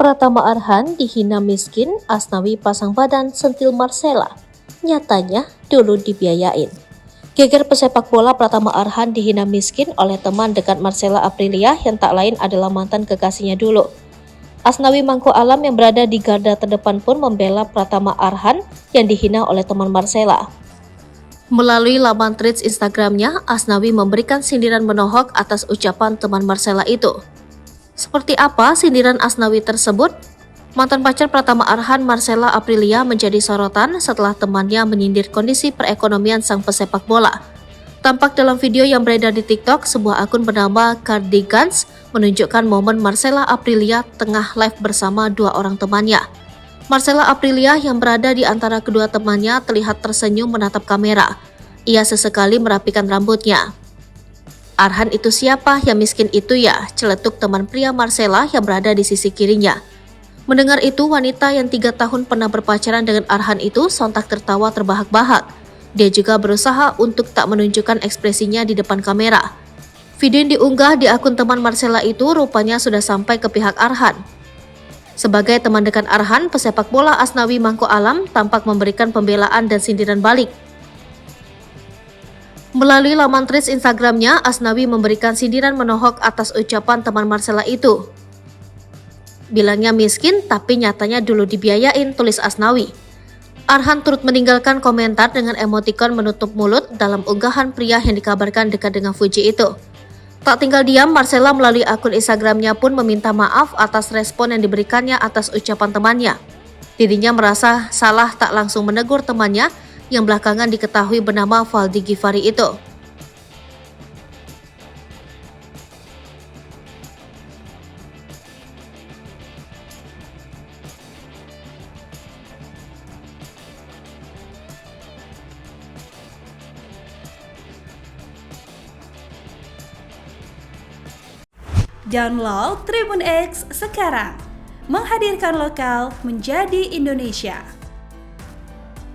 Pratama Arhan dihina miskin, Asnawi pasang badan sentil Marcella. Nyatanya dulu dibiayain. Geger pesepak bola Pratama Arhan dihina miskin oleh teman dekat Marcella Aprilia yang tak lain adalah mantan kekasihnya dulu. Asnawi Mangko Alam yang berada di garda terdepan pun membela Pratama Arhan yang dihina oleh teman Marcella. Melalui laman threads Instagramnya, Asnawi memberikan sindiran menohok atas ucapan teman Marcella itu. Seperti apa sindiran Asnawi tersebut? Mantan pacar Pratama Arhan, Marcella Aprilia, menjadi sorotan setelah temannya menyindir kondisi perekonomian sang pesepak bola. Tampak dalam video yang beredar di TikTok, sebuah akun bernama Cardigans menunjukkan momen Marcella Aprilia tengah live bersama dua orang temannya. Marcella Aprilia yang berada di antara kedua temannya terlihat tersenyum menatap kamera. Ia sesekali merapikan rambutnya. "Arhan itu siapa? Yang miskin itu ya?" celetuk teman pria Marcella yang berada di sisi kirinya. Mendengar itu, wanita yang 3 tahun pernah berpacaran dengan Arhan itu sontak tertawa terbahak-bahak. Dia juga berusaha untuk tak menunjukkan ekspresinya di depan kamera. Video yang diunggah di akun teman Marcella itu rupanya sudah sampai ke pihak Arhan. Sebagai teman dekat Arhan, pesepak bola Asnawi Mangko Alam tampak memberikan pembelaan dan sindiran balik. Melalui laman threads Instagramnya, Asnawi memberikan sindiran menohok atas ucapan teman Marcella itu. "Bilangnya miskin, tapi nyatanya dulu dibiayain," tulis Asnawi. Arhan turut meninggalkan komentar dengan emotikon menutup mulut dalam unggahan pria yang dikabarkan dekat dengan Fuji itu. Tak tinggal diam, Marcella melalui akun Instagramnya pun meminta maaf atas respon yang diberikannya atas ucapan temannya. Dirinya merasa salah tak langsung menegur temannya yang belakangan diketahui bernama Valdi Givari itu. Download Tribun X sekarang, menghadirkan lokal menjadi Indonesia.